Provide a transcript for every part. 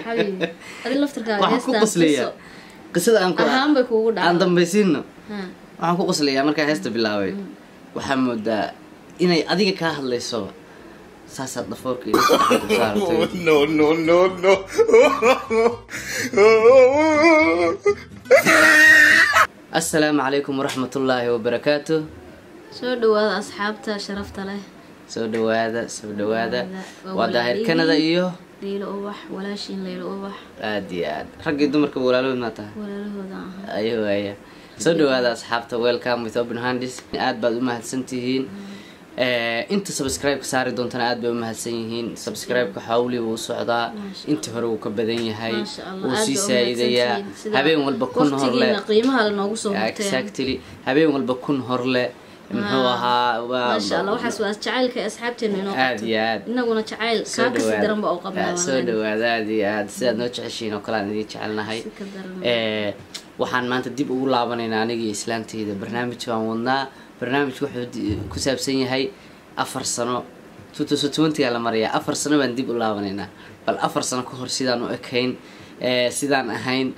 حبيبي هذه لفترة waxaan ku qoslaya qisada aan ku ahaan bay kuugu dhacday aan dambaysiino waxaan ku qoslaya markaa heesta bilaabay waxaan moodaa inay adiga ka hadlayso saasaad dhafoorka iyo saartay no assalaamu calaykum waraxmatullaahi wabarakaatuh soo dhawaada asxaabta sharafta leh soo dhawaada waa daahir Canada iyo Leelo Ubax walaashin Leelo Ubax aad iyo aad rag iyo dumarka walaalood ma tahay walaalahooda ayo soo dhawaada asxaabta welcome with open hands aad baad u mahadsantihiin inta subscribe ka saari doontana aad bay u mahadsan yihiin subscribe ka xawli uu socdaa inta hore uu ka badan yahay uu sii saayidayaa habeen walba kun horle qiimaha la noogu soo hurtay exactly habeen walba kun horle muxuu ahaa ma sha Allah waxaas waa jacaylka asxaabteena inoo aad iyo aad inaguna jacayl ka kasi daran ba oo qabnaa soo dhawaada aad iyo aad sidaad noo jeceshiin oo kale aan idin jecelnahay waxaan maanta dib ugu laabanaynaa anigii islaantayda barnaamij baan wadnaa barnaamijku wuxuu ku saabsan yahay 4 sano 2020 la mariyaa 4 sano baan dib u laabanaynaa bal 4 sano ka hor sidaan u ekayn sidaan ahayn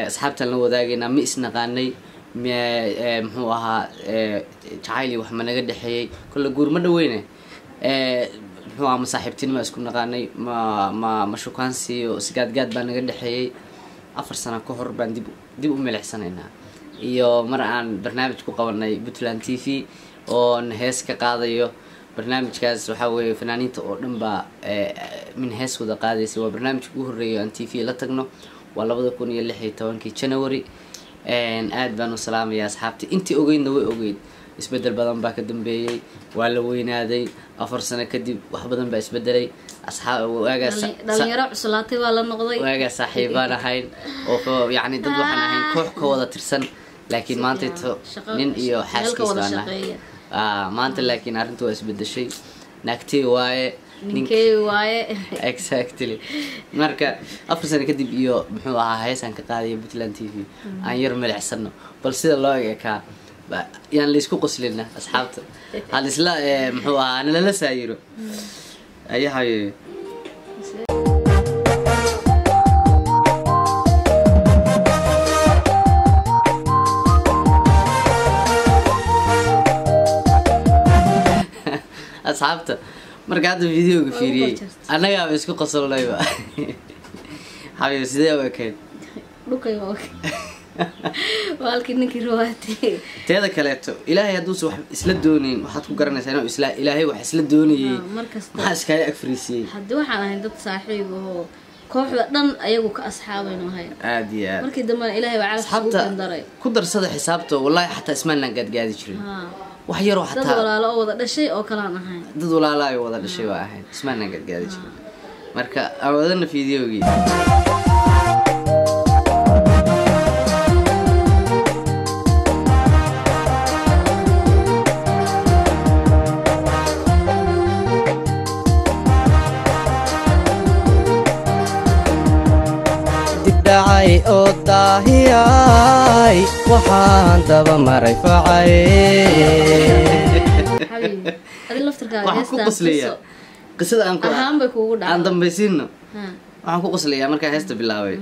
asxaabtan la wadaagayna ma isnaqaanay muxuu ahaa jacayli wax ma naga dhaxeeyay kullu guur ma dhaweyne muxuu ahaa saaxiibtinimo isku naqaanay ma shukaansi iyo sigaadgaad baa naga dhaxeeyay 4 sano ka hor baan dib u milicsanaynaa iyo mar aan barnaamij ku qabanay Puntland TV oo hees ka qaadayo barnaamijkaas waxa weeye fanaaniinta oo dhan ba min hees wada qaadaysa waa barnaamijka ugu horeeyay aan TV la tagno waa 2016 January aad baan u salaamayaa asxaabtii intii ogeydna way ogeyd isbedel badan baa ka dambeeyay waa la weynaaday 4 sano kadib wax badan baa isbedelay asxaab waagaas dhalinyaro cuslaatay waa la noqday waagaas saaxiibaan ahayn oo yani dad waxaan ahayn koox ka wada tirsan laakiin maanta nin iyo xaaskiisa maanta laakiin arrintu waa isbedeshay naagtay waaye ninkay waaye exactly marka 4 sano kadib iyo muxuu ahaa heesan ka qaadaya Puntland TV aan yar milicsano bal sida loo eegaa yaan la isku qoslina asxaabta hal isla muxuu ahaa nala saayiro ayahay asxaabta marka hadda videoga fiiriyay anaga isku qosolnayba hayo sidee u ekeen dhukay walki ninkii ruwaatay teeda kaleeto ilaahay hadduu wax isla doonin waxaad ku garanaysaa inuu ilaahay wax isla doonayay maxaa iska agfriisiyay haddii waxaan ahayn dad saaxiib oo kooxda dhan ayagu ka asxaabayno ahay aad iyo aad markii dambe ilaahay waa calaf ku darsada xisaabta wallahi xataa ismaan gaadgaadi jirin wax yar oo xataa dad walaalo oo wada dhashay oo kala aan ahayn dad walaalo ay wada dhashay waa ahayn ismaan gaadgaadi jirin marka awadana videogi dibdhacay oo daahiyay waxaan daba maray facay حبيبي هذه لفترة waxaan ku qoslaya qisada aan ku ahaan bay kuugu dhacday aan dambaysiino waxaan ku qoslaya markaa heesta bilaabay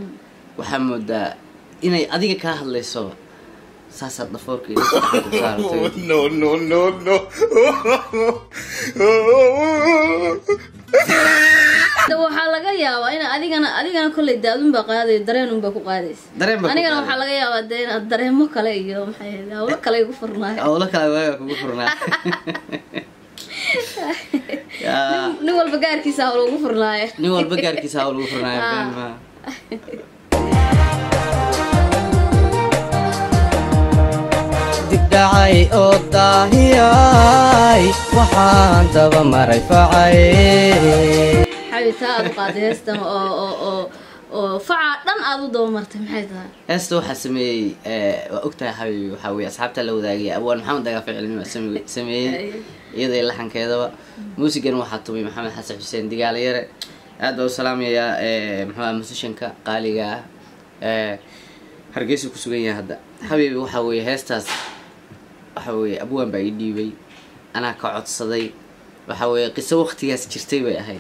waxaan moodaa inay adiga ka hadlayso saasaad dhafoorka iyo saartay no waxaa laga yaabaa in adigana kulay daadun baa qaaday dareen baa ku qaadaysa anigana waxaa laga yaabaa in dareemo kale iyo maxay hawlo kale igu furnaayo hawlo kale waaga kugu furnaa nin walba gaarkiisa hawlo ugu furnaayo dibdhacay oo daahiyay waxaan daba maray facay حبيبتها أبقى هستم أو فعلا أدو دومرت محيطها هستو حسمي وقتها حبيبي وحاوي أصحابتها لو ذاقي أول محمد دقا في علمي سمي يضي اللحن كذا موسيقى وحطومي محمد حسن حسين دقال يرى هذا السلام يا محمد موسيشنكا قاليقا هرقيسو كسوغيا هذا حبيبي وحاوي هستاس وحاوي أبوان بايدي بي أنا كعد صدي وحاوي قصة وقتياس جرتي بي أهي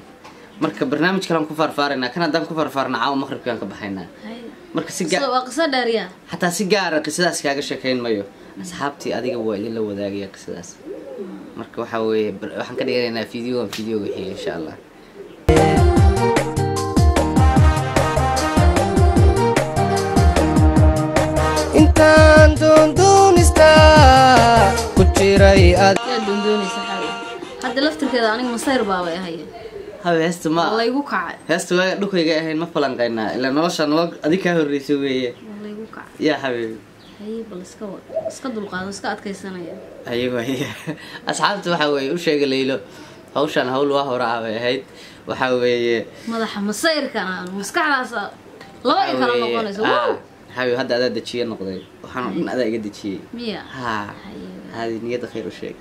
marka barnaamij kale aan ku farfaarina kan hadaan ku farfaarna caawa maqribkaan ka baxaynaa marka si gaar waa qisa dheeriya hatta si gaar ah qisadaas kaaga sheekayn mayo asxaabtii adiga waa idin la wadaagaya qisadaas marka waxa weeye waxaan ka dhiganaynaa fiidiyoga xiga insha Allah intaan doonista ku jiray aad doonaysa hadda laftirkeeda aniga masayr baa way ahay heesta ma la igu kacay heesta waa dhukayga ahayn ma falanqaynaa ila nolosha adiga ka horeysay weeye la igu kacay ya habibi hay bal iska dulqaado iska adkaysanaya ayaga asxaabta waxa weeye u sheegay Leelo hawshan hawl waa hore ahayd waxa weeye madaxa masayrkana maskaxdaas laba ay kala noqonayso hayo hadda aad dajiye noqday waxaan in aad iga dajiyay miya hadi niyada khayr u sheeg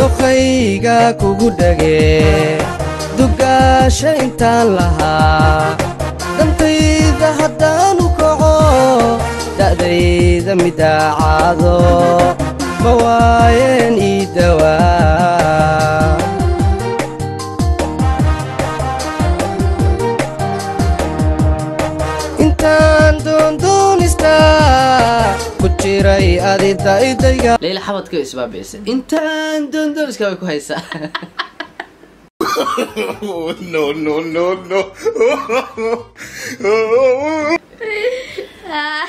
doqayga kugu dhagee dugaasha intaan lahaa dantayda haddaan u kaco da'dayda midaacaado ma waayeen ii dawaa intaan doonista ku jiray adida idayga Leela xabadka isbaabeysa intaan dooniska way ku haysaa no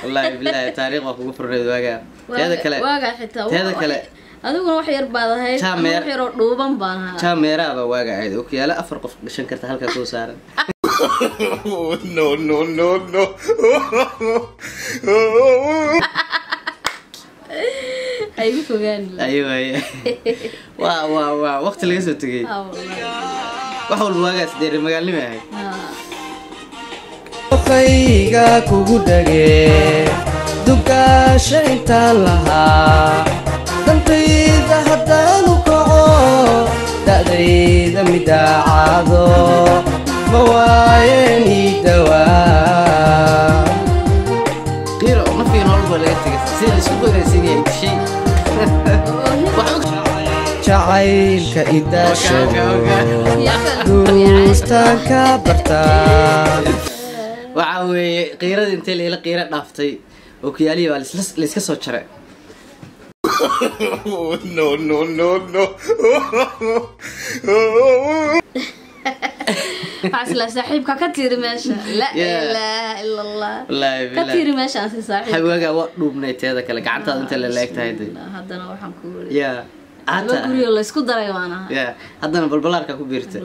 wallahi billahi taariikh waa kugu furneed waaga teeda kale adiguna wax yar baad ahayd wax yar oo dhuuban baan ahaa camera ba waaga ahayd oo kiyaala 4 qof gashan karta halka soo saaran no ayuu fogaan ayuu waa waqti laga soo tagay wax walba waagaas deer magaalnimo ahayd doqayga kugu dhagee dugaasha intaan lahaa dantayda haddaan u kaco da'dayda midaacaado ma waayeen ii dawaa qiro ma fiin walba laga tagay sida isku qoraysan yahay shay jacaylka idaashado duustaan ka bartaa waxa weeye qiirada intee Leela qiira dhaaftay oo kiyaaliya waa la iska soo jaray no asla saaxiibka ka tiri meesha la ilaaha illa allah wallahi ka tiri meesha aan saaxiib xawaaga waa dhuubnay teeda kale gacantaada inta la leegtahay haddana waxaan ku wari ya ata guriga la isku daray waana ya haddana balbalaarka ku biirtay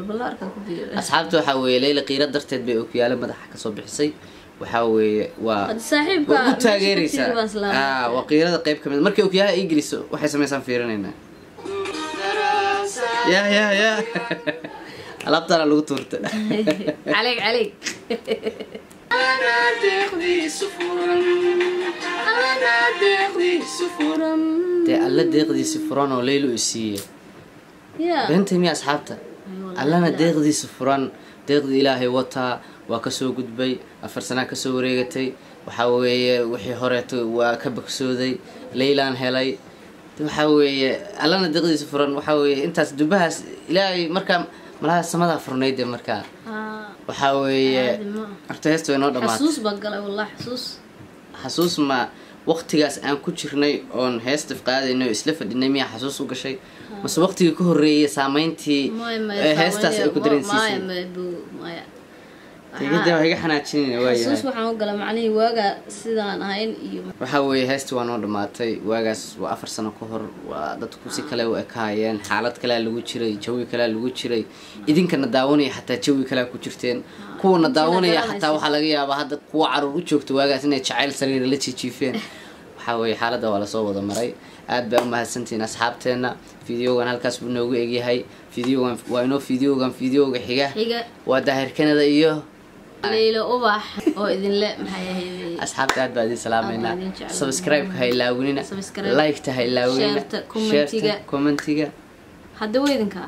asxaabta waxa weeye Leela qiira darteed bay ookiyaalo madaxa ka soo bixisay waxa weeye waa saaxiibka u taageeraysa waa qiirada qayb kamid markii ookiyaha Ingiriis waxay sameeysan fiirinayna ya alabtana lagu tuurta عليك أنا دقدي سفورا تي الله دقدي سفورا وليلو إسيه بنتي مي أصحابته الله أنا دقدي سفورا دقدي إلهي وطا وكسو قدبي أفرسنا كسو ريغتي وحاوي وحي هوريت وكبكسودي ليلان هلاي وحاوي الله أنا دقدي سفورا وحاوي أنت دبها إلهي مركب malaha samada furneyd marka waxa weeye artaysto inoo dhamaatay xasuus bagalay wallahi xasuus ma waqtigaas aan ku jirnay oon heesta qaadayno isla fadhinay miya xasuus u gashay mas waqtiga ka horeeyay saameyntii heestaas ay ku dareensiisay tigida way xanaajinayna way xasuus waxaan u galay macnaheedu waaga sidaan ahayn iyo waxa weeye heesta waa noo dhamaatay waagaas waa 4 sano ka hor waa dadku si kale u ekaayeen xaalad kale lagu jiray jawi kale lagu jiray idinkana daawanaya xataa jawi kale ku jirteen kuwana daawanaya xataa waxa laga yaabaa hadda kuwa caruur u joogto waagaas inay jacayl sariir la jiifeen waxa weeye xaaladda waa la soo wada maray aad baan u mahadsantiin asxaabteena fiidiyogan halkaas buu noogu egyahay fiidiyogan waa inoo fiidiyoga xiga waa daahir Canada iyo Leela ubax oo idin le maxay ahayd asxaabta aad baad salaameyna subscribe ka ilaawinina like ta ilaawinina commentiga commentiga hadda weedinka